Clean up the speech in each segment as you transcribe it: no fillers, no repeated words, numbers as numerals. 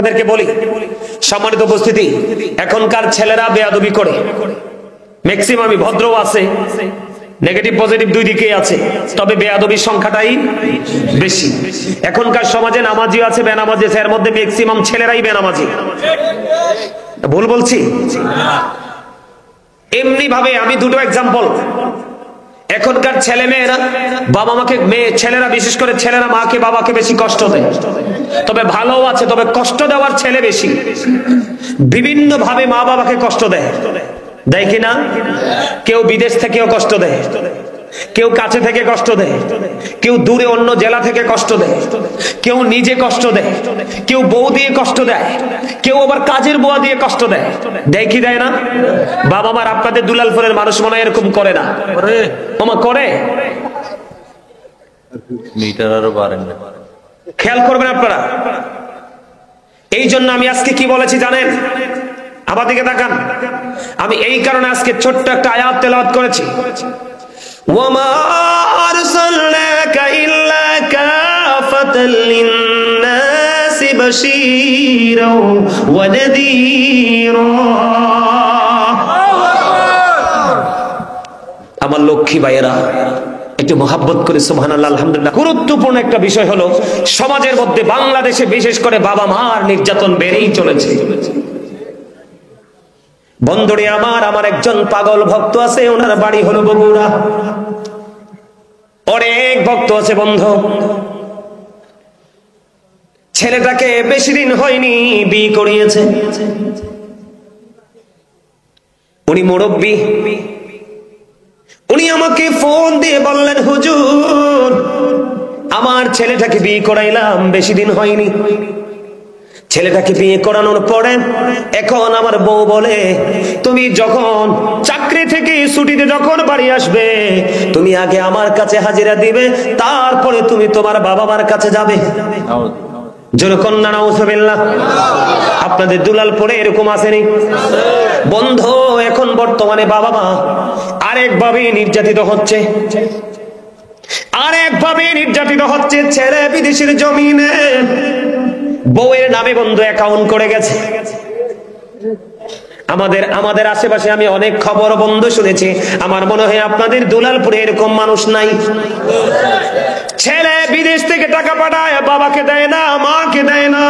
আপনাদেরকে বলি, সম্মানিত উপস্থিতি, এখনকার ছেলেরা বেয়াদবি করে, ম্যাক্সিমামই ভদ্র আছে, নেগেটিভ পজিটিভ দুই দিকেই আছে, তবে বেয়াদবির সংখ্যাটাই বেশি। এখনকার সমাজে নামাজি আছে, বেনামাজি আছে, এর মধ্যে ম্যাক্সিমাম ছেলেরাই বেনামাজি। ভুল বলছি? এমনি ভাবে আমি দুটো এক্সাম্পল। এখনকার ছেলে মেয়েরা বাবা মাকে, ছেলেরা বিশেষ করে ছেলেরা মাকে বাবাকে বেশি কষ্ট দেয়, তবে ভালো আছে, তবে কষ্ট দেওয়ার ছেলে বেশি। বিভিন্ন ভাবে মা বাবাকে কষ্ট দেয়, দেয় কিনা? কেউ বিদেশ থেকেও কষ্ট দেয়, কেউ কাছে থেকে কষ্ট দেয়, কেউ দূরে অন্য জেলা থেকে কষ্ট দেয়, কেউ নিজে কষ্ট দেয়, কেউ বউ দিয়ে কষ্ট দেয়, কেউ আবার কাজের বুয়া দিয়ে কষ্ট দেয়। দেয় কি দেয় না? বাবা মার আপনাদের দুলালপুরের মানুষ মনে হয় এরকম করে না? মামা করে? খেয়াল করবেন আপনারা। এই জন্য আমি আজকে কি বলেছি জানেন? আমার দিকে তাকান। আমি এই কারণে আজকে ছোট্ট একটা আয়াত তেলাওয়াত করেছি, ওয়ামা আরসালনাকা ইল্লা কাফাতাল লিন্নাসি বাশীরাও ওয়া নাযীরা। আমার লক্ষ্মী ভাইয়েরা একটু মহাব্বত করে সুবহানাল্লাহ আলহামদুলিল্লাহ। গুরুত্বপূর্ণ একটা বিষয় হলো, সমাজের মধ্যে বাংলাদেশে বিশেষ করে বাবা মার নির্যাতন বেড়েই চলেছে। বন্ধুরে আমার একজন পাগল ভক্ত আছে, ওনার বাড়ি হলো বগুড়া। অনেক ভক্ত আছে বন্ধু। ছেলেটাকে বেশি দিন হয়নি বিয়ে করিয়েছে। উনি মুরব্বী। উনি আমাকে ফোন দিয়ে বললেন, হুজুর আমার ছেলেটাকে বিয়ে করাইলাম, বেশি দিন হয়নি। ছেলেটাকে বিয়ে করানোর পরে এখন আমার বউ বলে, তুমি যখন চাকরি থেকে ছুটিতে যখন বাড়ি আসবে, তুমি আগে আমার কাছে হাজিরা দিবে, তারপরে তুমি তোমার বাবা মার কাছে যাবে। যেরকম না নাউজুবিল্লাহ। আপনাদের দুলালপুরে এরকম আসেনি বন্ধু? এখন বর্তমানে বাবা মা আরেকভাবে নির্যাতিত হচ্ছে, আরেকভাবে নির্যাতিত হচ্ছে। ছেলে বিদেশের জমিনে বউয়ের নামে বন্ধু অ্যাকাউন্ট করে গেছে। আমাদের আশেপাশে আমি অনেক খবর বন্ধ শুনেছি। আমার মনে হয় আপনাদের দুলালপুরে এরকম মানুষ নাই। ছেলে বিদেশ থেকে টাকা পাঠায়, বাবাকে দেয় না, মাকে দেয় না।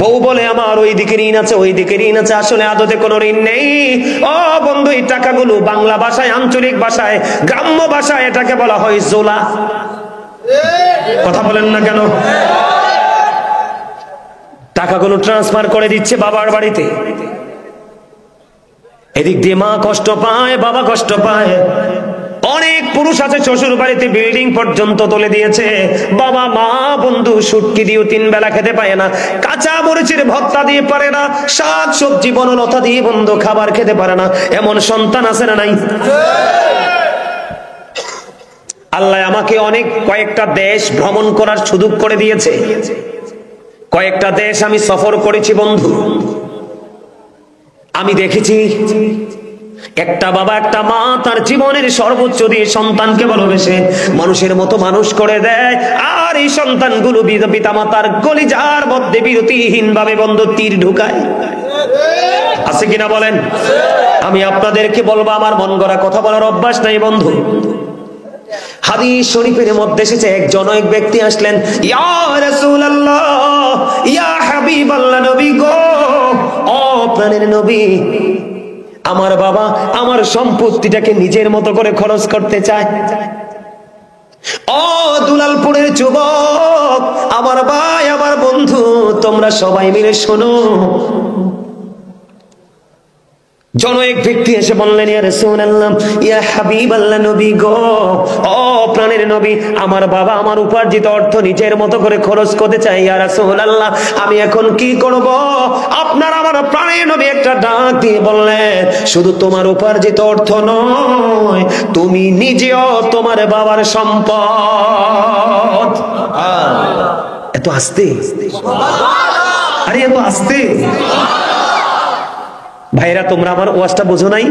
বউ বলে আমার ওই দিকে ঋণ আছে, ওই দিকে ঋণ আছে। আসলে আদতে কোনো ঋণ নেই। ও বন্ধু, এই টাকাগুলো বাংলা ভাষায়, আঞ্চলিক ভাষায়, গ্রাম্য ভাষায় এটাকে বলা হয় জোলা। কথা বলেন না কেন? টাকাগুলো ট্রান্সফার করে দিচ্ছে বাবার বাড়িতে। এদিক দিয়ে মা কষ্ট পায়, বাবা কষ্ট পায়। অনেক পুরুষ আছে শ্বশুর বাড়িতে বিল্ডিং পর্যন্ত তুলে দিয়েছে। বাবা মা বন্ধু শুটকি দিয়েও 3 বেলা খেতে পায় না, কাঁচা মরিচের ভর্তা দিয়ে পারে না, শাক সবজি বনলতা দিয়ে বন্ধু খাবার খেতে পারে না। এমন সন্তান আছে না নাই? আল্লাহ আমাকে কয়েকটা দেশ ভ্রমণ করার সুযোগ করে দিয়েছে। কয়েকটা দেশ আমি সফর করেছি বন্ধু। আমি দেখেছি একটা বাবা একটা মা তার জীবনের সর্বোচ্চ দিয়ে সন্তানকে ভালোবেসে মানুষের মতো মানুষ করে দেয়, আর এই সন্তানগুলো পিতা মাতার কলিজার মধ্যে বিরতিহীন ভাবে বন্ধু তীর ঢুকায়। আছে কিনা বলেন? আমি আপনাদেরকে বলবো, আমার মন গড়া কথা বলার অভ্যাস নাই বন্ধু। হাদিস শরীফের মধ্যে এসেছে, এক ব্যক্তি আসলেন, ইয়া রাসূলুল্লাহ, ইয়া হাবিবাল্লাহ, নবী গো, ও প্রাণের নবী, আমার বাবা আমার সম্পত্তিটাকে নিজের মতো করে খরচ করতে চায়। ও দুলালপুরের যুবক, আমার ভাই, আমার বন্ধু, তোমরা সবাই মিলে শোনো। এক ব্যক্তি এসে বললেন, ইয়া রাসূলুল্লাহ, ইয়া হাবিবাল্লাহ, নবী গো, ও প্রাণের নবী, আমার বাবা আমার উপার্জিত অর্থ নিজের মতো করে খরচ করতে চাই। ইয়া রাসূলুল্লাহ, আমি এখন কি করব? আপনার আমার প্রাণের নবী একটা ডাক দিয়ে বললেন, শুধু তোমার উপার্জিত অর্থ নয়, তুমি নিজেও তোমার বাবার সম্পদ। এত আস্তে, আরে এত আস্তে। ভাইরা, তোমরা আমার ওয়াজটা বোঝো নাই?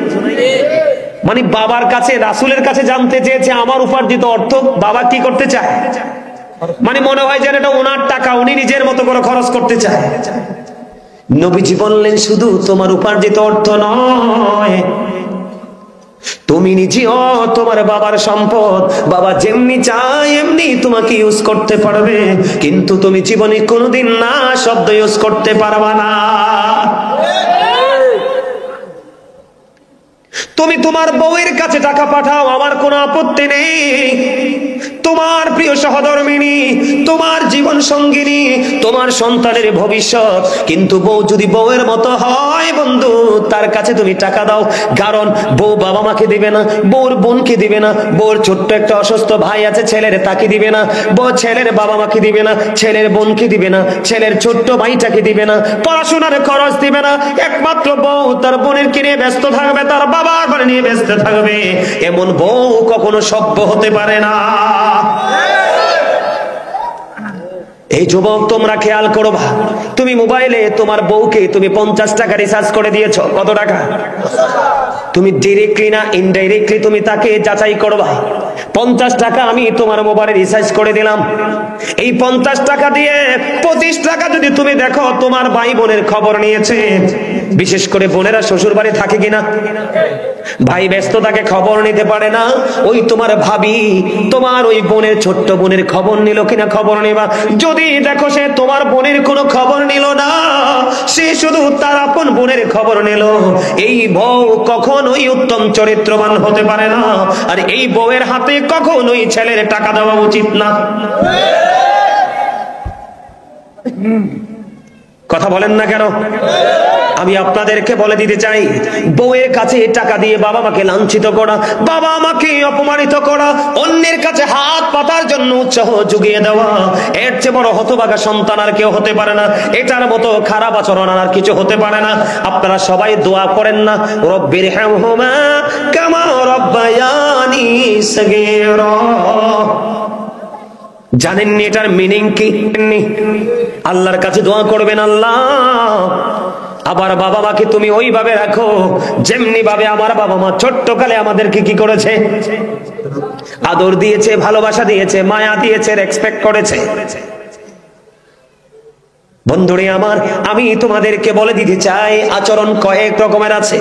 মানে বাবার কাছে, রাসূলের কাছে জানতে চেয়েছে আমার উপার্জিত অর্থ বাবা কি করতে চায়। মানে মনে হয় যেন এটা ওনার টাকা, উনি নিজের মতো করে খরচ করতে চায়। নবীজি বললেন শুধু তোমার উপার্জিত অর্থ নয়, তুমি নিজেও তোমার বাবার সম্পদ, বাবা যেমনি চায় এমনি তোমাকে ইউজ করতে পারবে, কিন্তু তুমি জীবনে কোনোদিন না শব্দ ইউজ করতে পারবা না। তুমি তোমার বউয়ের কাছে টাকা পাঠাও, আমার কোনো আপত্তি নেই। তোমার প্রিয় সহধর্মিনী, তোমার জীবন সঙ্গিনী, তোমার সন্তানের ভবিষ্যৎ, কিন্তু বউ যদি বউয়ের মতো হয় বন্ধু, তার কাছে তুমি টাকা দাও। কারণ বউ বাবা মাকে দিবে না, বউর বোনকে দিবে না, বউর ছোট্ট একটা অসুস্থ ভাই আছে ছেলের তাকে দিবে না, বউ ছেলের বাবা মাকে দিবে না, ছেলের বোনকে দিবে না, ছেলের ছোট্ট ভাইটাকে দিবে না, পড়াশোনার খরচ দিবে না। একমাত্র বউ তার বোনের কিনে ব্যস্ত থাকবে, তার বাবার বাড়ি নিয়ে ব্যস্ত থাকবে। এমন বউ কখনো সভ্য হতে পারে না। এই যুবক তোমরা খেয়াল করবা, তুমি মোবাইলে তোমার বউকে তুমি 50 টাকা রিচার্জ করে দিয়েছো, কত টাকা? তুমি ডিরেক্টলি না ইনডাইরেক্টলি তুমি তাকে যাচাই করবা। 50 টাকা আমি তোমার মোবাইলে রিচার্জ করে দিলাম, এই 50 টাকা দিয়ে 25 টাকা যদি তুমি দেখো তোমার ভাই বোনের খবর নিয়েছে, বিশেষ করে বোনেরা শ্বশুর বাড়ি থাকে কিনা, ভাই ব্যস্ত তাকে খবর নিতে পারে না, ওই তোমার ভাবি তোমার ওই বোনের ছোট্ট বোনের খবর নিল কিনা খবর নেবা। যদি দেখো সে তোমার বোনের কোনো খবর নিল না, সে শুধু তার আপন বোনের খবর নিল, এই বউ কখনোই উত্তম চরিত্রবান হতে পারে না। আর এই বউয়ের হাতে কখনোই ছেলের টাকা দেওয়া উচিত না। কথা বলেন না কেন? আমি আপনাদেরকে বলে দিতে চাই, বউয়ের কাছে টাকা দিয়ে বাবা মাকে লাঞ্ছিত করা, বাবা মাকে অপমানিত করা, অন্যের কাছে হাত পাতার জন্য উৎসাহ জুগিয়ে দেওয়া, এর চেয়ে বড় হতভাগা সন্তান আর কেউ হতে পারে না। এটার মতো খারাপ আচরণ আর কিছু হতে পারে না। আপনারা সবাই দোয়া করেন না, রব্বির হামহুমা কামা রব্বায়ানি সগীরা। জানেননি এটার মিনিং কি? আল্লাহর কাছে দোয়া করবেন, আল্লাহ আবার বাবা মাকে তুমি ওইভাবে রাখো যেমনি ভাবে আমার বাবা মা ছোট্টকালে আমাদেরকে কি করেছে, আদর দিয়েছে, ভালোবাসা দিয়েছে, মায়া দিয়েছে, রেসপেক্ট করেছে। বন্ধুরে আমার, আমি তোমাদেরকে বলে দিতে চাই, আচরণ কয়েক রকমের আছে।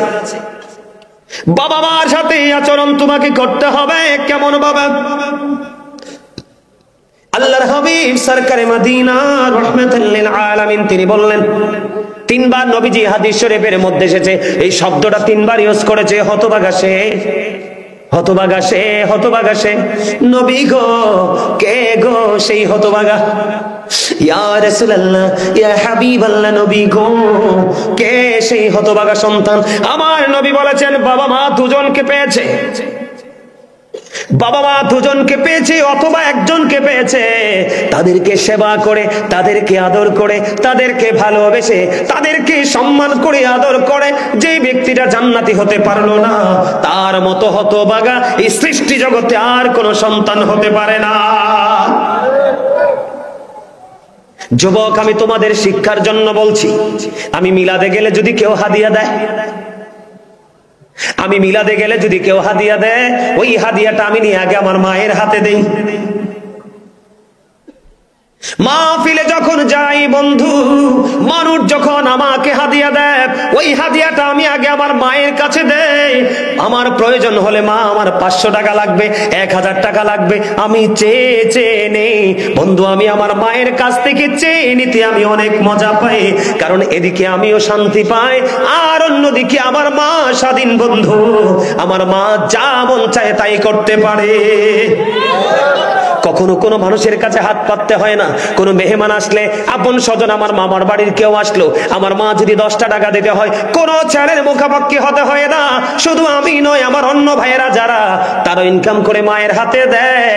বাবা মার সাথে আচরণ তোমাকে করতে হবে কেমন বাবা? আল্লাহর হাবিব সরকারে মদিনা রাহমাতুল লিল আলামিন তিনি বললেন, তিনবার নবীজি হাদিস শরীফের মধ্যে এসেছে, এই শব্দটা তিনবার ইউজ করেছে, হতভাগা সে, হতভাগা সে, হতভাগা সে। নবী গো, কে গো সেই হতভাগা? ইয়া রাসূলুল্লাহ, ইয়া হাবিবাল্লাহ, নবী গো, কে সেই হতভাগা সন্তান? আমার নবী বলেছেন, বাবা মা দুজনকে পেয়েছে, বাবা মা দুজনকে পেয়েছে অথবা একজনকে পেয়েছে, তাদেরকে সেবা করে, তাদেরকে আদর করে, তাদেরকে ভালোবেসে, তাদেরকে সম্মান করে আদর করে যে ব্যক্তিটা জান্নাতি হতে পারলো না, তার মতো হতভাগা এই সৃষ্টি জগতে আর কোনো সন্তান হতে পারে না। যুবক, আমি তোমাদের শিক্ষার জন্য বলছি, আমি মিলাদে গেলে যদি কেউ হাদিয়া দেয়, আমি মিলাদে গেলে যদি কেউ হাদিয়া দেয়, ওই হাদিয়াটা আমি নিয়ে আগে আমার মায়ের হাতে দেই। মাহফিলে যখন যাই বন্ধু, মানুষ যখন আমাকে হাদিয়া দেয়, ওই হাদিয়াটা আমি আগে আমার মায়ের কাছে দেই। আমার প্রয়োজন হলে, মা আমার 500 টাকা লাগবে, 1000 টাকা লাগবে, আমি চেয়ে চেয়ে নেই বন্ধু। আমি আমার মায়ের কাছ থেকে চেয়ে নিতে আমি অনেক মজা পাই, কারণ এদিকে আমিও শান্তি পাই, আর অন্যদিকে আমার মা স্বাধীন বন্ধু, আমার মা যা মন চায় তাই করতে পারে। কখনো কোনো মানুষের কাছে হাত পাততে হয় না। কোনো মেহমান আসলে, আপন স্বজন, আমার মামার বাড়ির কেউ আসলো, আমার মা যদি 10টা টাকা দিতে হয়, কোনো ছেলের মুখাপক্ষি হতে হয় না। শুধু আমি নয়, আমার অন্য ভাইয়েরা যারা, তারা ইনকাম করে মায়ের হাতে দেয়।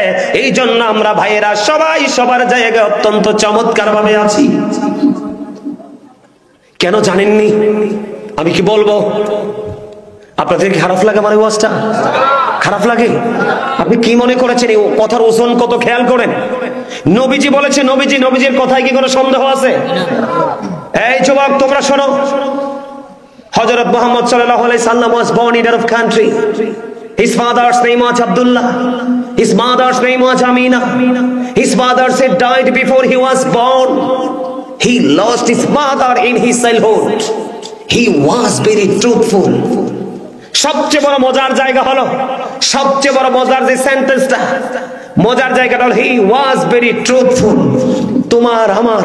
এই জন্য আমরা ভাইয়েরা সবাই সবার জায়গায় অত্যন্ত চমৎকার ভাবে আছি। কেন জানেননি? আমি কি বলবো? আপনাদের কি খারাপ লাগে আমার এই ওয়াজটা? খারাপ লাগে? আপনি কি মনে করেছেন এই কথার ওজন কত? খেয়াল করেন, নবীজি বলেছে, নবীজির কথায় কি কোনো সন্দেহ আছে? এই যুবক তোমরা শোনো, হযরত মুহাম্মদ সাল্লাল্লাহু আলাইহি সাল্লাম was born in a country. His father's name was Abdullah. His mother's name was Amina. His father said died before he was born. He lost his mother in his childhood. He was very truthful. সবচেয়ে বড় মজার জায়গা হলো, সবচেয়ে বড় মজার যে সেন্টেন্সটা, মজার জায়গাটা হলো he was very truthful. তোমার আমার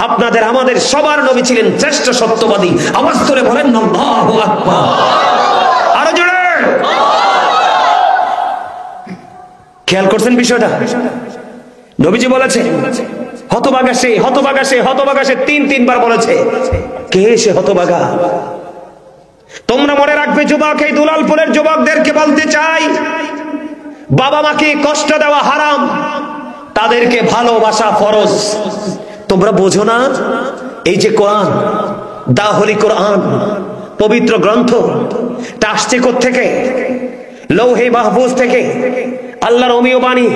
আপনাদের আমাদের সবার নবী ছিলেন শ্রেষ্ঠ সত্যবাদী। আওয়াজ করে বলেন আল্লাহু আকবার। আরো জোরে। খেয়াল করছেন বিষয়টা? নবীজি বলেছে হতভাগা সে, হতভাগা সে, হতভাগা সে, তিনবার বলেছে। কে সে হতভাগা? তোমরা মনে রাখবে যুবক, এই দুলালপুরের যুবকদেরকে বলতে চাই, বাবা মাকে কষ্ট দেওয়া হারাম, তাদেরকে ভালোবাসা ফরজ। তোমরা বোঝো না? এই যে কোরআন, দা হোলি কোরআন, পবিত্র গ্রন্থ, তা আসছে কোত্থেকে? লৌহে মাহফুজ থেকে, আল্লাহর অমীয় বাণী।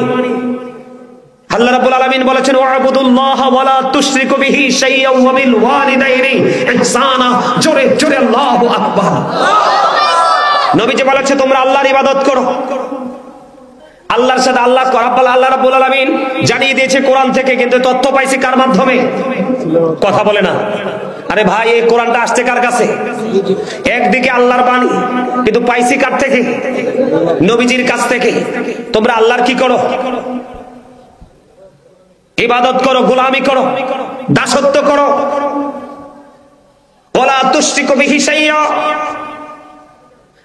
আল্লাহ রাব্বুল আলামিন বলেছেন ওয়াবুদুল্লাহ ওয়ালা তুশরিকু বিহি শাইয়্যান ওয়া বিল ওয়ালিদাইনি ইহসানা। জোরে জোরে আল্লাহু আকবার। নবীজি বলেছে তোমরা আল্লাহর ইবাদত করো, আল্লাহর সাথে আল্লাহ আল্লাহ রাব্বুল আলামিন জানিয়ে দিয়েছে কোরআন থেকে, কিন্তু তথ্য পাইছি কার মাধ্যমে? কথা বলে না। আরে ভাই, এই কোরআনটা আসছে কার কাছে? একদিকে আল্লাহর বাণী, কিন্তু পাইছি কার থেকে? নবীজির কাছ থেকে। তোমরা আল্লাহর কি করো? ইবাদত করো, গোলামি করো, দাসত্ব করো। ওয়ালা তুশরিকু বিহি শাইয়্যা,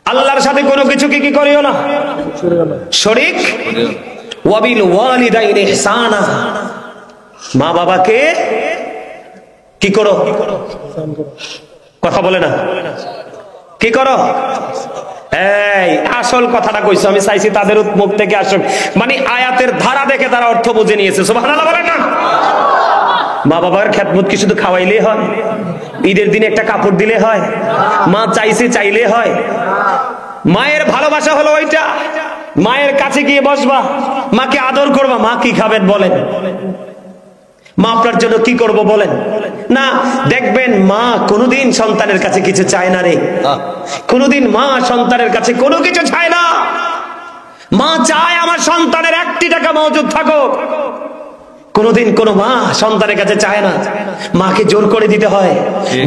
আল্লাহর সাথে কোনো কিছু কি করিও না, শরীক। ওয়া বিল ওয়ালিদাইনি ইহসানা, মা বাবাকে কি করো? কথা বলে না, কি করো? এই আসল কথাটা কইছো, আমি চাইছি তাদের মুখ থেকে আসুক, মানে আয়াতের ধারা দেখে তারা অর্থ বুঝে নিয়েছে। সুবহানাল্লাহ বলেন না? মা বাবার খেদমত কি শুধু খাওয়াইলে হয়? ঈদের দিনে একটা কাপড় দিলে হয়? মা চাইছে চাইলে হয়? মায়ের ভালোবাসা হলো ওইটা, মায়ের কাছে গিয়ে বসবা, মাকে আদর করবা। মা কি খাবেন বলেন? মা আপনার জন্য কি করব বলেন? না, দেখবেন মা কোনোদিন সন্তানের কাছে কিছু চায় না রে। কোনোদিন মা সন্তানের কাছে কোনো কিছু চায় না। মা চায় আমার সন্তানের 1 টাকা মজুদ থাকুক। কোনোদিন কোনো মা সন্তানের কাছে চায় না। মাকে জোর করে দিতে হয়,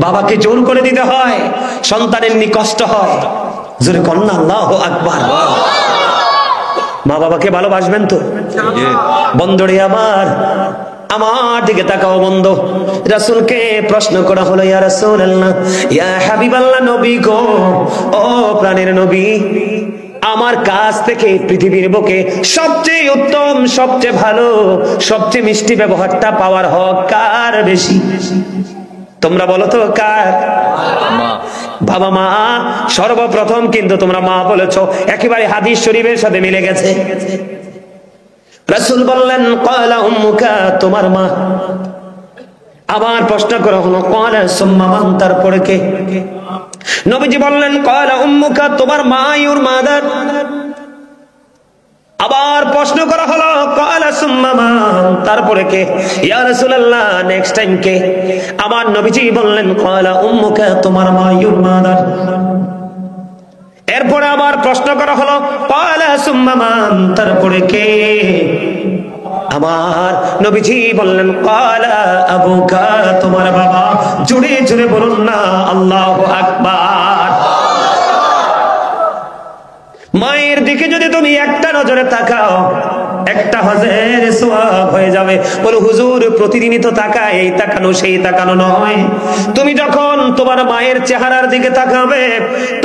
বাবাকে জোর করে দিতে হয়, সন্তানের নি কষ্ট হয়। জোরে কন্যা আল্লাহু আকবার। মা বাবাকে ভালোবাসবেন তো? বন্ধুরে আমার দিকে তাকাও বন্ধু। রাসূলকে প্রশ্ন করা হলো, ইয়া রাসূলুল্লাহ, ইয়া হাবিবাল্লাহ, নবী গো, ও প্রাণের নবী, আমার কাছ থেকে পৃথিবীর বুকে সবচেয়ে উত্তম, সবচেয়ে ভালো, সবচেয়ে মিষ্টি ব্যবহারটা পাওয়ার হক কার বেশি? তোমরা বলো তো কার? বাবা মা সর্বপ্রথম, কিন্তু তোমরা মা বলেছো, একেবারে হাদিস শরীফের সাথে মিলে গেছে। রাসূল বললেন ক্বালা উম্মুকা, তোমার মা। আবার প্রশ্ন করা হলো ক্বালা সুম্মা মান, তারপরে কে? নবীজি বললেন ক্বালা উম্মুকা, তোমার মা, ইউর মাদার। আবার প্রশ্ন করা হলো ক্বালা সুম্মা মান, তারপরে কে? ইয়া রাসূলুল্লাহ, নেক্সট টাইম কে? আবার নবীজি বললেন ক্বালা উম্মুকা, তোমার মা, ইউর মাদার। এরপরে আবার প্রশ্ন করা হলো ক্বালা সুম্মা মান, তারপরে কে? আমার নবীজি বললেন ক্বালা আবুকা, তোমার বাবা। জোরে জোরে বলুন না আল্লাহু আকবার। মায়ের দিকে যদি তুমি একটা নজরে তাকাও, একটা হজের সওয়াব হয়ে যাবে। বলো হুজুর, প্রতিদিনই তো তাকাই, এই তাকানো সেই তাকানো নয়। তুমি যখন তোমার মায়ের চেহারার দিকে তাকাবে,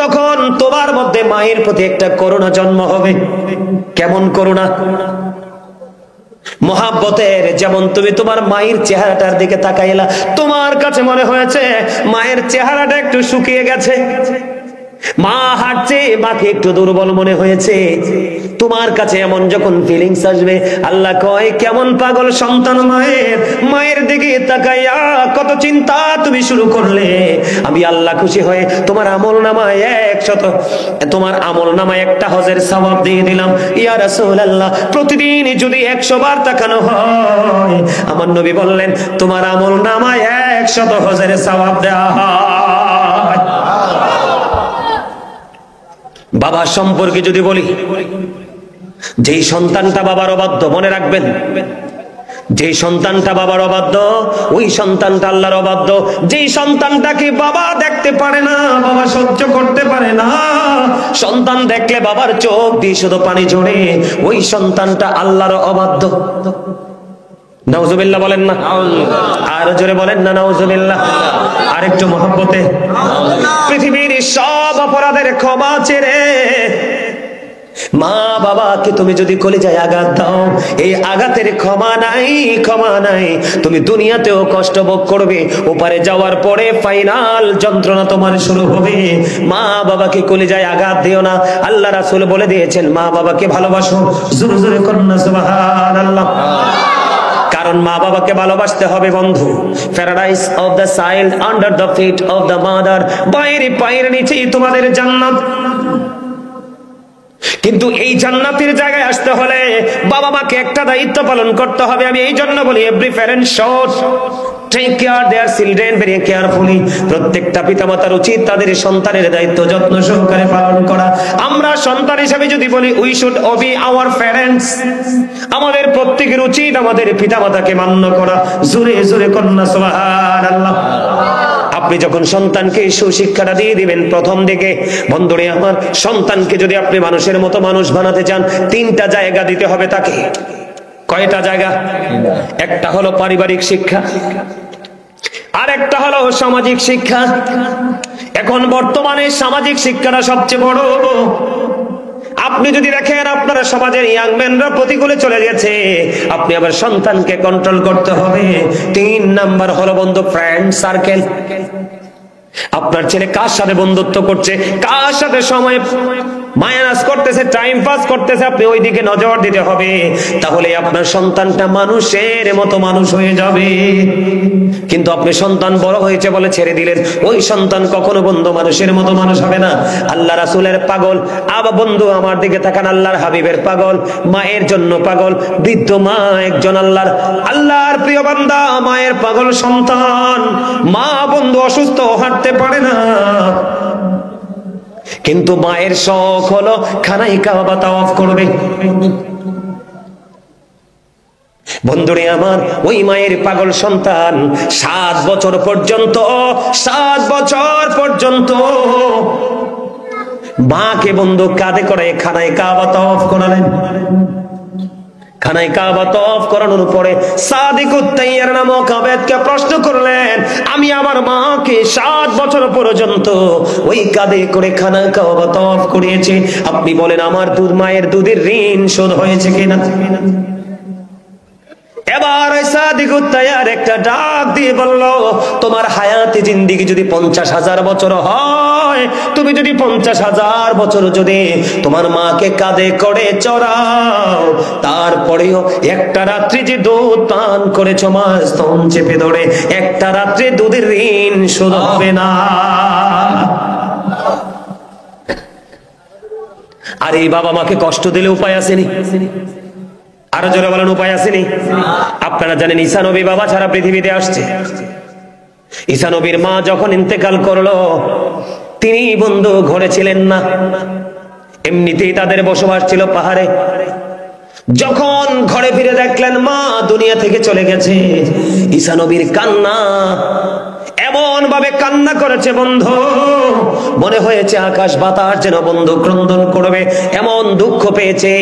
তখন তোমার মধ্যে মায়ের প্রতি একটা করুণা জন্ম হবে। কেমন করুণা? মহাব্বতের। যেমন তুমি তোমার মায়ের চেহারাটার দিকে তাকাইলা, তোমার কাছে মনে হয়েছে মায়ের চেহারাটা একটু শুকিয়ে গেছে, মা হাঁটছে, মাকে একটু দুর্বল মনে হয়েছে। তোমার কাছে এমন যখন ফিলিংস আসবে, আল্লাহ কয় কেমন পাগল সন্তান মায়ের, মায়ের দিকে তাকাইয়া কত চিন্তা তুমি শুরু করলে। আমি আল্লাহ খুশি হয়ে তোমার আমল নামায় 100, তোমার আমল নামায় একটা হজের সওয়াব দিয়ে দিলাম। ইয়া রাসূলুল্লাহ, প্রতিদিন যদি 100 বার তাকানো হয়, আমার নবী বললেন তোমার আমল নামায় 100 হজের সওয়াব দেওয়া হয়। বাবার সম্পর্কে যদি বলি, যেই সন্তানটা বাবার অবাধ্য, মনে রাখবেন, যেই সন্তানটা বাবার অবাধ্য ওই সন্তানটা আল্লাহর অবাধ্য। যেই সন্তানটাকে বাবা দেখতে পারে না, বাবা সহ্য করতে পারে না, সন্তান দেখলে বাবার চোখ দিয়ে শুধু পানি ঝরে, ওই সন্তানটা আল্লাহর অবাধ্য। নাউজুবিল্লাহ বলেন না, আর জোরে বলেন না নাউজুবিল্লাহ, আর একটু মহব্বতে। পৃথিবীর সব অপরাধের ক্ষমা চেয়ে মা বাবাকে তুমি যদি কলিজায় আঘাত দাও, এই আঘাতের ক্ষমা নাই, ক্ষমা নাই। তুমি দুনিয়াতেও কষ্ট ভোগ করবে, ওপারে যাওয়ার পরে ফাইনাল যন্ত্রণা তোমার শুরু হবে। মা বাবাকে কলিজায় আঘাত দিও না। আল্লাহ রাসূল বলে দিয়েছেন মা বাবাকে ভালোবাসো। জোরে জোরে করুন না সুবহানাল্লাহ। কারণ মা বাবাকে ভালোবাসতে হবে বন্ধু। Paradise of the child under the feet of the mother, বাইরে পায়ের নিচেই তোমাদের জান্নাত। কিন্তু এই জান্নাতের জায়গায় আসতে হলে বাবা মাকে একটা দায়িত্ব পালন করতে হবে। আমি এই জন্য বলি every parent should take care their children very carefully. প্রত্যেকটা পিতামাতার উচিত তাদের সন্তানের দায়িত্ব যত্ন সহকারে পালন করা। আমরা সন্তান হিসেবে যদি বলি we should Obi our parents, আমাদের প্রত্যেকের উচিত আমাদের পিতামাতাকে মান্য করা। জোরে জোরে কন্যা সুবহানাল্লাহ। আপনি যখন সন্তানকে সুশিক্ষাটা দিয়ে দিবেন প্রথম দিকে, বন্ধুরে আমার, সন্তানকে যদি আপনি মানুষের মতো মানুষ বানাতে চান, তিনটা জায়গা দিতে হবে তাকে। কয়টা জায়গা? একটা হলো পারিবারিক শিক্ষা, আর একটা হলো সামাজিক শিক্ষা। এখন বর্তমানে সামাজিক শিক্ষাটা সবচেয়ে বড়। আপনি যদি দেখেন আপনার সমাজের ইয়াং ম্যানরা প্রতিকূলে চলে গেছে, আপনি আবার সন্তানকে কন্ট্রোল করতে হবে। 3 নাম্বার হলো বন্ধু ফ্রেন্ড সার্কেল। আপনার ছেলে কার সাথে বন্ধুত্ব করছে, কার সাথে সময় মাইনাস করতেছে, টাইম পাস করতেছে, আপনি ওই দিকে নজর দিতে হবে। তাহলে আপনার সন্তানটা মানুষের মতো মানুষ হয়ে যাবে। কিন্তু আপনি সন্তান বড় হয়েছে বলে ছেড়ে দিলেন, ওই সন্তান কখনো বন্ধু মানুষের মতো মানুষ হবে না। আল্লাহ রাসূলের পাগল, আবার বন্ধু আমার দিকে তাকান, আল্লাহর হাবিবের পাগল, মায়ের জন্য পাগল, বৃদ্ধ মা একজন আল্লাহর প্রিয় বান্দা, মায়ের পাগল সন্তান। মা বন্ধু অসুস্থ, হাঁটতে পারে না, কিন্তু মায়ের শখ হলো খানায় কাবা তাওয়াফ করবে। বন্ধুরে আমার, ওই মায়ের পাগল সন্তান 7 বছর পর্যন্ত, 7 বছর পর্যন্ত মাকে বন্ধু কাঁধে করে খানায় কাবা তাওয়াফ করালেন। খানায় কাবা তাওয়াফ করানোর পরে সাদিকুত তাইয়ার নামক আবেদকে প্রশ্ন করলেন, আমি আমার মাকে 7 বছর পর্যন্ত ওই কাঁধে করে খানায় কাবা তাওয়াফ করিয়েছি, আপনি বলেন আমার মায়ের দুধের ঋণ শোধ হয়েছে কিনা? এবার সাদিকুত তাইয়ার একটা ডাক দিয়ে বলল, তোমার হায়াতে জিন্দেগি যদি 50,000 বছর হয়, তুমি যদি 50,000 বছর যদি তোমার মাকে কাঁধে করে চড়াও, তারপরেও একটা রাত্রি যে দুধ পান করেছো মা স্তন চেপে ধরে, একটা রাত্রি দুধের ঋণ শোধ হবে না। আর এই বাবা মাকে কষ্ট দিলে উপায় আসেনি? আরো জোরে বলেন, উপায় আসেনি? আপনারা জানেন ঈসা নবী বাবা ছাড়া পৃথিবীতে আসছে। ঈসা নবীর মা যখন ইন্তেকাল করলো, তিনি বন্ধু ঘরে ছিলেন না, এমনিতেই তাদের বসবাস ছিল পাহাড়ে। যখন ঘরে ফিরে দেখলেন মা দুনিয়া থেকে চলে গেছে, ঈসা নবীর কান্না, এমন ভাবে কান্না করেছে বন্ধু, মনে হয়েছে আকাশ বাতাস যেন বন্ধু ক্রন্দন করবে, এমন দুঃখ পেয়েছে।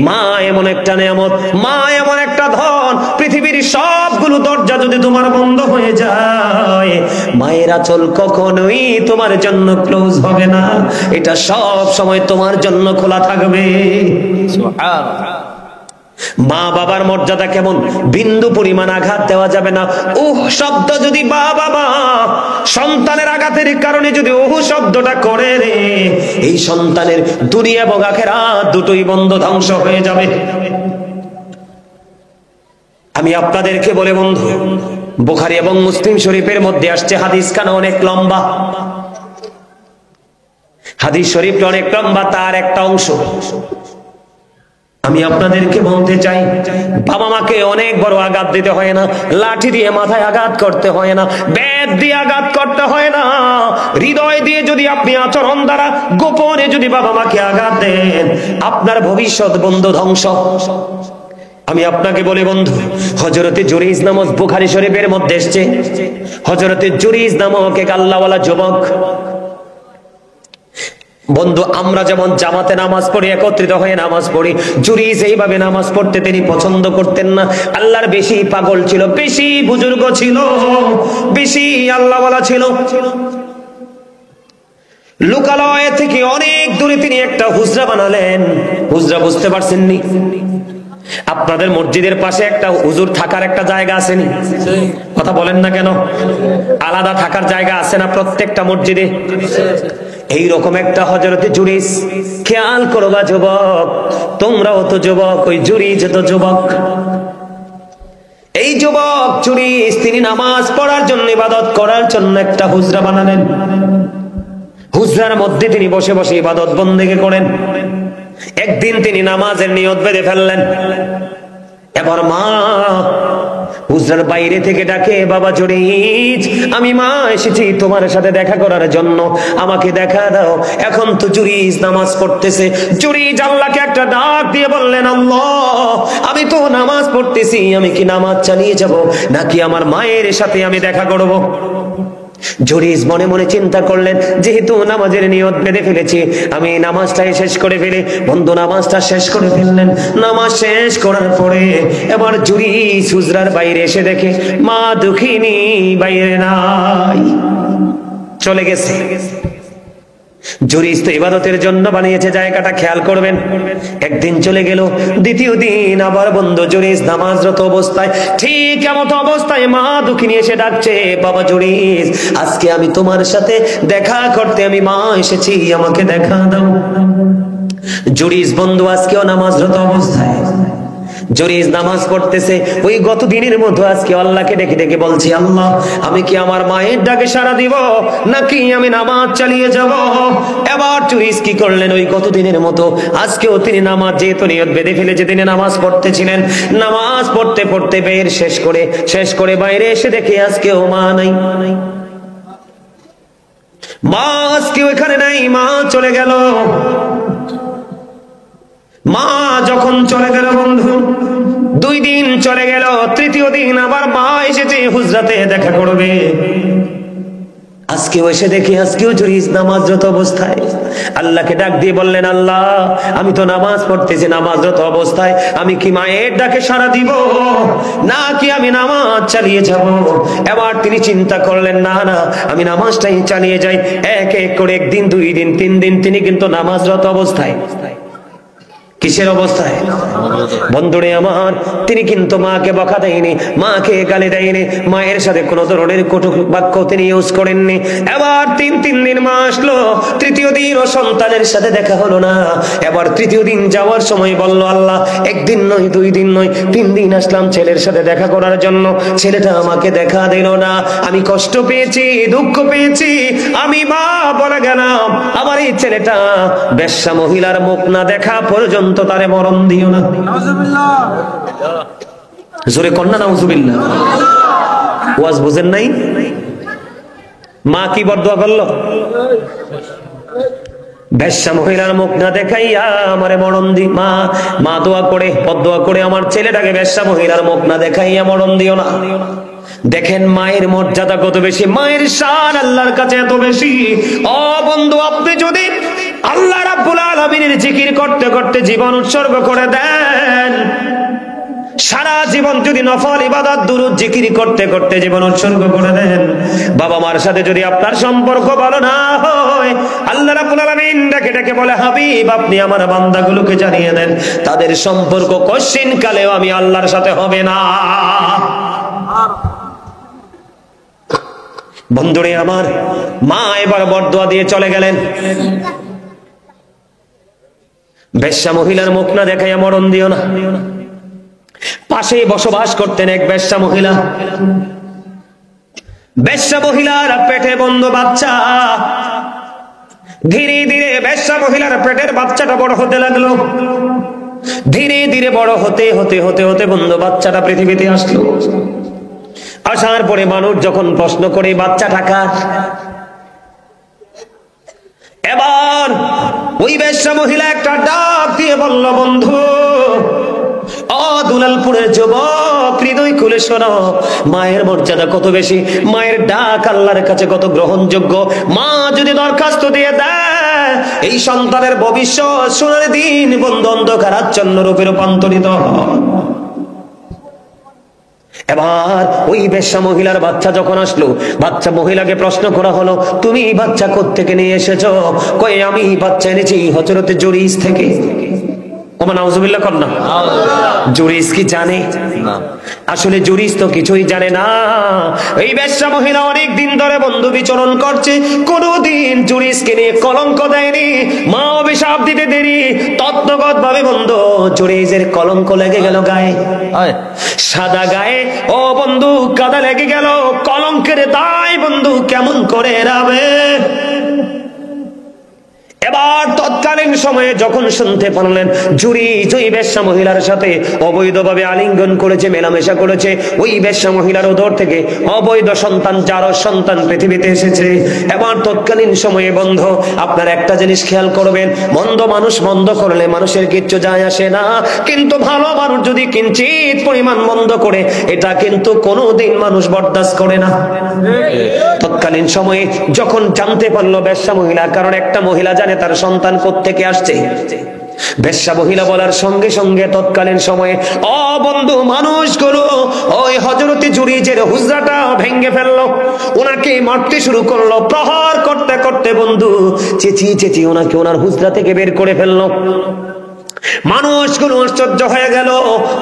মা এমন একটা নিয়ামত, মা এমন একটা ধন, পৃথিবীর সবগুলো দরজা যদি তোমার বন্ধ হয়ে যায়, মায়ের আঁচল কখনোই তোমার জন্য ক্লোজ হবে না, এটা সব সময় তোমার জন্য খোলা থাকবে। সুবহানাল্লাহ। মা বাবার মর্যাদা কেমন, বিন্দু পরিমাণ আঘাত দেওয়া যাবে না। ওহ শব্দ যদি বাবা সন্তানের আঘাতের কারণে যদি ওহ শব্দটা করে রে, এই সন্তানের দুনিয়া এবং আখিরাত দুটোই বন্ধ, ধ্বংস হয়ে যাবে। আমি আপনাদেরকে বলে বন্ধু, বুখারী এবং মুসলিম শরীফের মধ্যে আসছে, হাদিস খানা অনেক লম্বা, হাদিস শরীফটা অনেক লম্বা, তার একটা অংশ আমি আপনাদেরকে বলতে চাই, বাবা মাকে অনেক বড় আঘাত দিতে হয় না, লাঠি দিয়ে মাথায় আঘাত করতে হয় না, বেত দিয়ে আঘাত করতে হয় না, হৃদয় দিয়ে যদি আপনি আচরণ দ্বারা গোপনে যদি বাবা মাকে আঘাত দেন, আপনার ভবিষ্যৎ বন্ধু ধ্বংস। আমি আপনাকে বলি বন্ধু, হযরতে জুরাইজ নামক বুখারী শরীফের মধ্যে এসেছে, হযরতে জুরাইজ নামক এক আল্লাহওয়ালা যুবক। বন্ধু, আমরা যেমন জামাতে নামাজ পড়ি, একত্রিত হয়ে নামাজ পড়ি, জুরাইজ এইভাবে নামাজ পড়তে তিনি পছন্দ করতেন না। আল্লাহর বেশি পাগল ছিল, বেশি বুজুর্গ ছিল, বেশি আল্লাহওয়ালা ছিল। লোকালয় থেকে অনেক দূরে তিনি একটা হুজরা বানালেন। হুজরা বুঝতে পারছেন নি? আপনাদের মসজিদের পাশে একটা হুজুর থাকার একটা জায়গা আছে নি? কথা বলেন না কেন? আলাদা থাকার জায়গা আছে না প্রত্যেকটা মসজিদে? এইরকম একটা হযরতে জুরাইজ। খেয়াল করবা যুবক, তোমরাও তো যুবক, ওই জুরাইজ তো যুবক। এই যুবক জুরাইজ তিনি নামাজ পড়ার জন্য, ইবাদত করার জন্য একটা হুজরা বানালেন। হুজরার মধ্যে তিনি বসে বসে ইবাদত বন্দেগি করেন। একদিন তিনি নামাজের নিয়ত বেঁধে ফেললেন। এবার মা হুজরার বাইরে থেকে ডাকে, বাবা জুরাইজ, আমি মা এসেছি তোমার সাথে দেখা করার জন্য, আমাকে দেখা দাও। এখন তো জুরাইজ নামাজ পড়তেছে। জুরাইজ আল্লাহকে একটা ডাক দিয়ে বললেন, আল্লাহ, আমি তো নামাজ পড়তেছি, আমি কি নামাজ চালিয়ে যাব নাকি আমার মায়ের সাথে আমি দেখা করব? জুরাইজ মনে মনে চিন্তা করলেন, যেহেতু নামাজের নিয়ত বেঁধে ফেলেছি, আমি নামাজটাই শেষ করে ফেলি। বন্ধু, নামাজটা শেষ করে ফেললেন। নামাজ শেষ করার পরে এবার জুরাইজ হুজরার বাইরে এসে দেখে মা দুঃখিনী বাইরে নাই, চলে গেছে। জুরাইজ তো ইবাদতের জন্য বানিয়েছে জায়গাটা, খেয়াল করবেন। একদিন চলে গেল, দ্বিতীয় দিন আবার বন্ধু জুরাইজ নামাজরত অবস্থায়, ঠিক এমন অবস্থায় মা দুঃখিনী এসে ডাকছে, বাবা জুরাইজ, আজকে আমি তোমার সাথে দেখা করতে আমি মা এসেছি, আমাকে দেখা দাও। জুরাইজ বন্ধু আজকেও নামাজরত অবস্থায়, জুরাইজ নামাজ পড়তেছে, ওই গত দিনের মতো আজকে আল্লাহকে ডেকে ডেকে বলছি, আল্লাহ, আমি কি আমার মায়ের ডাকে সাড়া দিব নাকি আমি নামাজ চালিয়ে যাব? এবার জুরাইজ কি করলেন, ওই গত দিনের মতো আজকেও তিনি নামাজ, যেহেতু নিয়ত বেঁধে ফেলেছে, তিনি নামাজ পড়তেছিলেন। নামাজ পড়তে পড়তে বের শেষ করে বাইরে এসে দেখে আজকেও মা নাই। মা আজকেও এখানে নাই, মা চলে গেল। মা যখন চলে গেল বন্ধু, 2 দিন চলে গেল, তৃতীয় দিন আবার মা এসেছে হুজরাতে দেখা করবে। আজকেও এসে দেখি আজকেও জুরাইজ নামাজরত অবস্থায়। আল্লাহকে ডাক দিয়ে বললেন, আল্লাহ, আমি তো নামাজ পড়তেছি নামাজরত অবস্থায়, আমি কি মায়ের ডাকে সাড়া দিব নাকি আমি নামাজ চালিয়ে যাব? এবার তিনি চিন্তা করলেন, না না, আমি নামাজটাই চালিয়ে যাই। এক এক করে 1 দিন 2 দিন 3 দিন তিনি কিন্তু নামাজরত অবস্থায়। কিসের অবস্থায়? বন্ধুরে আমার, তিনি কিন্তু মাকে বকা দেয়নি, মাকে গালি দেয়নি, মায়ের সাথে কোনো ধরনের কটু বাক্য তিনি ইউজ করেননি। এবার 3 দিন মা আসলো, তৃতীয় দিন ও সন্তানের সাথে দেখা হলো না। এবার তৃতীয় দিন যাওয়ার সময় বলল, আল্লাহ, 1 দিন নয় 2 দিন নয় 3 দিন আসলাম ছেলের সাথে দেখা করার জন্য, ছেলেটা আমাকে দেখা দিল না। আমি কষ্ট পেয়েছি, দুঃখ পেয়েছি, আমি মা বলে গেলাম, আমার এই ছেলেটা বেশ্যা মহিলার মুখ না দেখা পর্যন্ত তারে মরণ দিও না। জোরে কন্যা নাউজুবিল্লাহ। ওয়াজ বুঝেন নাই? মা কি বরদোয়া করলো? বেশ্যা মহিলার মুখ না দেখাইয়া আমারে মরণ দি। মা দোয়া করে, বরদোয়া করে, আমার ছেলেটাকে বেশ্যা মহিলার মুখ না দেখাইয়া মরণ দিও না। দেখেন মায়ের মর্যাদা কত বেশি, মায়ের শান আল্লাহর কাছে এত বেশি। ও বন্ধু, আপনি যদি আল্লাহ রাব্বুল আলামিনের জিকির করতে করতে জীবন উৎসর্গ করে দেন, সারা জীবন যদি নফল ইবাদত দুরূদ জিকির করতে করতে জীবন উৎসর্গ করে দেন, বাবা মার সাথে যদি আপনার সম্পর্ক ভালো না হয়, আল্লাহ রাব্বুল আলামিন ডেকে ডেকে বলে, হাবিব, আপনি আমার বান্দাগুলোকে জানিয়ে দেন, তাদের সম্পর্ক কশিন কালেও আমি আল্লাহর সাথে হবে না। বন্ধুরে আমার, মা এবার বরদোয়া দিয়ে চলে গেলেন। বেশ্যা মহিলার মুখ না দেখাইয়া মরণ দিও না। পাশেই বসবাস করতেন এক বেশ্যা মহিলা। বেশ্যা মহিলার পেটে বন্ধ বাচ্চা। ধীরে ধীরে বেশ্যা মহিলার পেটের বাচ্চাটা বড় হতে লাগলো। ধীরে ধীরে বড় হতে হতে হতে হতে বন্ধু বাচ্চাটা পৃথিবীতে আসলো। আসার পরে মানুষ যখন প্রশ্ন করে বাচ্চাটা কার, এবার ওই বেশ্যা মহিলা একটা ডাক দিয়ে বলল, বন্ধু ও দুলালপুরের যুবক, হৃদয় খুলে শোনো, মায়ের মর্যাদা কত বেশি, মায়ের ডাক আল্লাহর কাছে কত গ্রহণযোগ্য। মা যদি দরখাস্ত দিয়ে দেয়, এই সন্তানের ভবিষ্যৎ সোনার দিন বন্ধু অন্ধকার আচ্ছন্ন রূপে রূপান্তরিত হয়। এবার ওই বেশ্যা মহিলার বাচ্চা যখন আসলো, বাচ্চা মহিলাকে প্রশ্ন করা হলো, তুমি বাচ্চা কোত্থেকে নিয়ে এসেছো? কই আমি বাচ্চা এনেছি হযরতে জুরিস থেকে। ওমা নাউজুবিল্লাহ কর না। জুরিস কি জানে? আসলে জুরিস তো কিছুই জানে না। এই বেশ্যা মহিলা অনেক দিন ধরে বন্ধু বিচরণ করছে, কোনদিন জুরিসকে নিয়ে কলঙ্ক দেয়নি। মা অভিশাপ দিতে দেরি, তত্ত্বগত ভাবে বন্ধু জুরিসের কলঙ্ক লেগে গেল গায়ে, সাদা গায়ে ও বন্ধু কাদা লেগে গেল। কলঙ্কের দায় বন্ধু কেমন করে এড়াবে? এবার তৎকালীন সময়ে যখন শুনতে পারলেন জুরিস ওই বেশ্যা মহিলার সাথে অবৈধভাবে আলিঙ্গন করেছে, মেলামেশা করেছে, ওই বেশ্যা মহিলার উদর থেকে অবৈধ সন্তান, যারও সন্তান পৃথিবীতে এসেছে। এবার তৎকালীন সময়ে বন্ধ আপনার একটা জিনিস খেয়াল করবেন, মন্দ মানুষ মন্দ করলে মানুষের কিচ্ছু যায় আসে না, কিন্তু ভালো মানুষ যদি কিঞ্চিত পরিমাণ মন্দ করে, এটা কিন্তু কোনোদিন মানুষ বরদাস্ত করে না। তৎকালীন সময়ে যখন জানতে পারলো বেশ্যা মহিলা, কারণ একটা মহিলা জানে তার সন্তান কোত্থেকে আসছে, বেশ্যা মহিলা বলার সঙ্গে সঙ্গে তৎকালীন সময়ে ও বন্ধু মানুষগুলো ওই হযরতে জুরিজের হুজরাটা ভেঙে ফেললো, ওনাকে মারতে শুরু করলো। প্রহার করতে করতে বন্ধু চেঁচিয়ে চেঁচিয়ে ওনাকে ওনার হুজরা থেকে বের করে ফেললো। মানুষগুলো আশ্চর্য হয়ে গেল।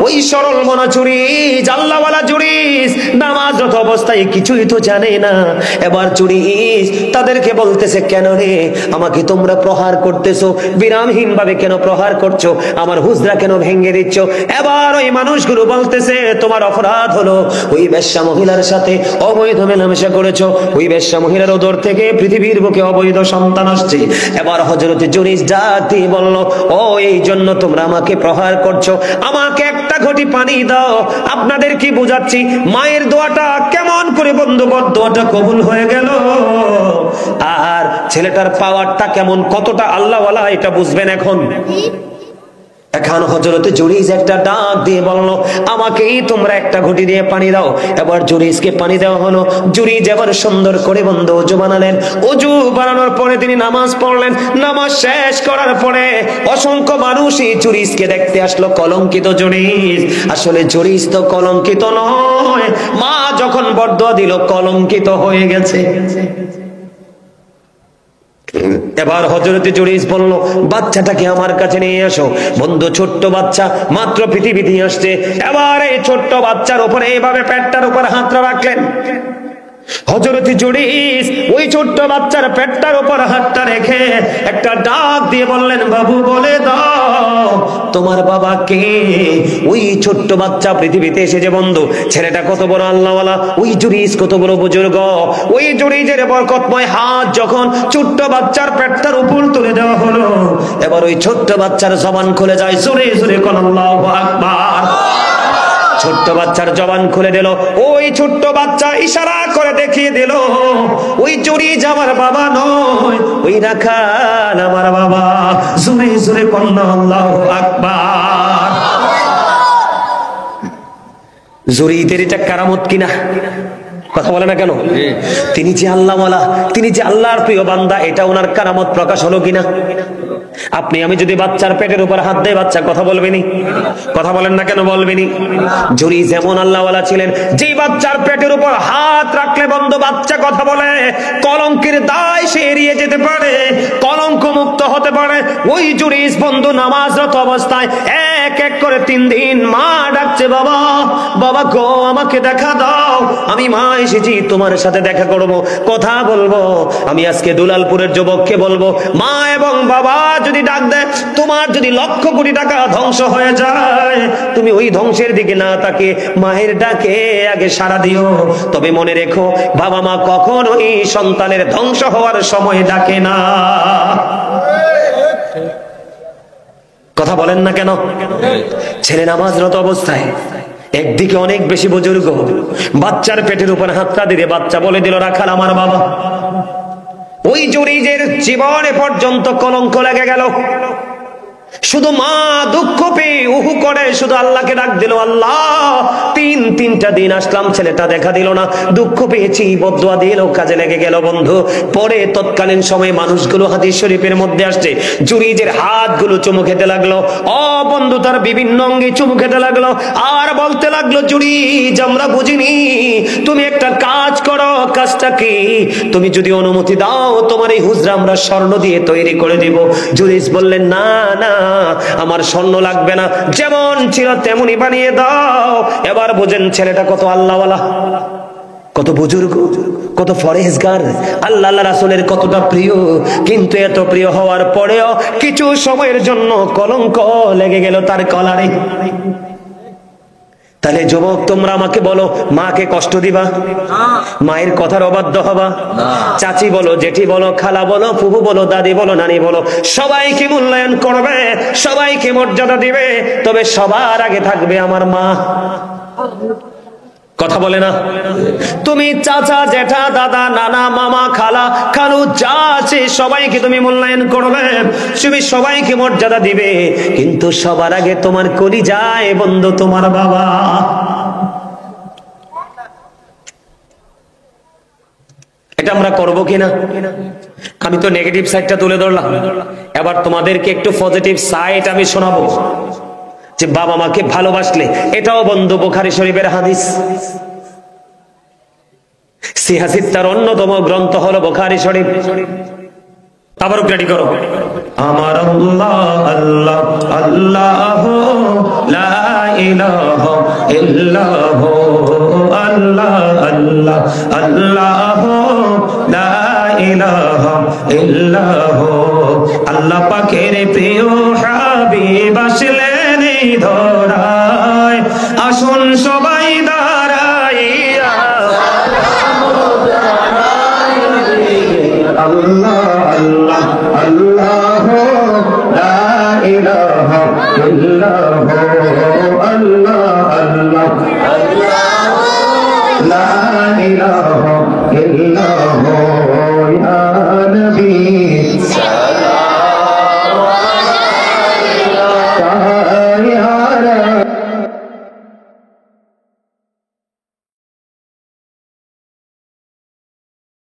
ওই সরল মনা জুরিস, আল্লাহওয়ালা জুরিস, নামাজরত অবস্থায় কিছুই তো জানে না। এবার জুরিস তাদেরকে বলতেছে, কেন রে আমাকে তোমরা প্রহার করতেছো, বিরামহীন ভাবে কেন প্রহার করছো, আমার হুজরা কেন ভেঙে দিচ্ছ? এবার ওই মানুষগুলো বলতেছে, তোমার অপরাধ হলো ওই বেশ্যা মহিলার সাথে অবৈধ মেলামেশা করেছো, ওই বেশ্যা মহিলার উদর থেকে পৃথিবীর বুকে অবৈধ সন্তান আসছে। এবার হযরত জুরিস ডাক দিয়ে বলল, ও এই জন্য তোমরা আমাকে প্রহার করছো, আমাকে একটা ঘটি পানি দাও। আপনাদের কি বোঝাচ্ছি মায়ের দোয়াটা কেমন করে বন্ধু দোয়াটা কবুল হয়ে গেল, আর ছেলেটার পাওয়ারটা কেমন, কতটা আল্লাহওয়ালা, এটা বুঝবেন এখন। এখন হযরতে জুরিস একটা ডাক দিয়ে বলল, আমাকেই তোমরা একটা ঘটি দিয়ে পানি দাও। এবার জুরিসকে পানি দেওয়া হলো। জুরিস এবার সুন্দর করে বন্ধু ওযু বানালেন। ওযু বানানোর পরে তিনি নামাজ পড়লেন। নামাজ শেষ করার পরে অসংখ্য মানুষই জুরিসকে দেখতে আসলো। কলঙ্কিত জুরিস, আসলে জুরিস তো কলঙ্কিত নয়, মা যখন বরদোয়া দিল কলঙ্কিত হয়ে গেছে। এবার হযরতে জুরিস বলল, বাচ্চাটাকে আমার কাছে নিয়ে আসো। বন্ধু ছোট্ট বাচ্চা মাত্র পৃথিবীতে আসছে। এবার এই ছোট্ট বাচ্চার উপরে এইভাবে পেটটার উপর হাতটা রাখলেন। হযরতে জুরিস ওই ছোট্ট বাচ্চার পেটটার উপর হাতটা রেখে একটা ডাক দিয়ে বললেন, বাবু বলে দাও তোমার বাবা কে? ওই ছোট্ট বাচ্চা পৃথিবীতে এসেছে বন্ধু, ছেলেটা কত বড় আল্লাহওয়ালা, ওই জুরিস কত বড় বুজুর্গ। ওই জুরিসের বরকতময় হাত যখন ছোট্ট বাচ্চার পেটটার উপর তুলে দেওয়া হলো, এবার ওই ছোট্ট বাচ্চার জবান খুলে যায়। জোরে জোরে কোন আল্লাহু আকবার। ছোট্ট বাচ্চার জবান খুলে দিল। ওই ছোট্ট বাচ্চা ইশারা করে দেখিয়ে দিল, ওই জুরিস আমার বাবা নয়, ওই রাখাল আমার বাবা। জোরে জোরে কোন আল্লাহু আকবার। জুরিসের এটা কারামত কিনা? কথা বলে না কেন? তিনি যে আল্লাহওয়ালা, তিনি যে আল্লাহর প্রিয় বান্দা, এটা ওনার কারামত প্রকাশ হলো কিনা? আপনি আমি যদি বাচ্চার পেটের উপর হাত দেয়, বাচ্চা কথা বলবেনি? কথা বলেন না কেন বলবেনি? জুরিস যেমন আল্লাহওয়ালা ছিলেন, যে বাচ্চার পেটের উপর হাত রাখলে বন্ধু বাচ্চা কথা বলে, কলঙ্কের দায় সে এড়িয়ে যেতে পারে, কলঙ্ক মুক্ত হতে পারে। ওই জুরিস বন্ধু নামাজরত অবস্থায় এক এক করে 3 দিন মা ডাকছে, বাবা বাবা গো আমাকে দেখা দাও, আমি মা এসেছি তোমার সাথে দেখা করব, কথা বলবো। আমি আজকে দুলালপুরের যুবককে বলবো, মা এবং বাবা যদি ডাক দেয়, তোমার যদি লক্ষ কোটি টাকা ধ্বংস হয়ে যায়, তুমি ওই ধ্বংসের দিকে না তাকে মায়ের ডাকে আগে সাড়া দিও। তবে মনে রেখো, বাবা মা কখনোই সন্তানের ধ্বংস হওয়ার সময় ডাকে না। কথা বলেন না কেন? ছেলে নামাজরত অবস্থায় একদিকে অনেক বেশি বুজুর্গ, বাচ্চার পেটের উপর হাতটা দিয়ে বাচ্চা বলে দিল, রাখাল আমার বাবা। ওই জুরিজের জীবনে পর্যন্ত কলঙ্ক লেগে গেল। শুধু মা দুঃখ পেয়ে উহু করে শুধু আল্লাহকে ডাক দিল, আল্লাহ তিনটা দিন আসলাম, ছেলেটা দেখা দিল না, দুঃখ পেয়েছি, বদদুয়া দিল, কাজে লেগে গেল বন্ধু। পরে তৎকালীন সময়ে মানুষগুলো হাদিস শরীফের মধ্যে আসছে, জুরিজের হাতগুলো চুমু খেতে লাগলো, বন্ধু তার বিভিন্ন অঙ্গে চুমু খেতে লাগলো, আর বলতে লাগলো, জুরিজ আমরা বুঝিনি, তুমি একটা কাজ করো, কাজটা কি? তুমি যদি অনুমতি দাও তোমার এই হুজরা আমরা স্বর্ণ দিয়ে তৈরি করে দিব। জুরিজ বললেন, না না, আমার স্বর্ণ লাগবে না, যেমন ছিল তেমনি বানিয়ে দাও। এবার বুঝেন ছেলেটা কত আল্লাহওয়ালা, কত বুজুর্গ, কত ফরেজগার, আল্লাহ রাসূলের কতটা প্রিয়। কিন্তু এত প্রিয় হওয়ার পরেও কিছু সময়ের জন্য কলঙ্ক লেগে গেল তার কলারে। তাহলে যুবক তোমরা আমাকে বলো, মাকে কষ্ট দিবা? মায়ের কথার অবাধ্য হবা? চাচি বলো, জেঠি বলো, খালা বলো, ফুফু বলো, দাদি বলো, নানি বলো, সবাইকে মূল্যায়ন করবে, সবাইকে মর্যাদা দিবে, তবে সবার আগে থাকবে আমার মা। কথা বলে না? তুমি চাচা, জেঠা, দাদা, নানা, মামা, খালা, খালু যা আছে সবাইকে তুমি মূল্যায়ন করবে, তুমি সবাইকে মর্যাদা দিবে, কিন্তু সবার আগে তোমার কলিজায় বন্ধু তোমার বাবা। এটা আমরা করবো কিনা? আমি তো নেগেটিভ সাইডটা তুলে ধরলাম, এবার তোমাদেরকে একটু পজিটিভ সাইড আমি শোনাবো, যে বাবা মাকে ভালোবাসলে, এটাও বন্ধু বুখারী শরীফের হাদিস। সিহাসিত্তার অন্যতম গ্রন্থ হলো বুখারী শরীফ। আবার রেডি করো, আমার আল্লাহ আল্লাহ আল্লাহ লা ইলাহা ইল্লাহু আল্লাহ আল্লাহ আল্লাহ লা ইলাহা ইল্লাহু। আল্লাহ পাকের প্রিয় হাবিব আসলেন এই ধরায়, আসুন সবাই দাঁড়াইয়া আল্লাহ আল্লাহ আল্লাহ লা ইলাহা ইল্লাহু আল্লাহ আল্লাহ লা ইলাহা ইল্লাহু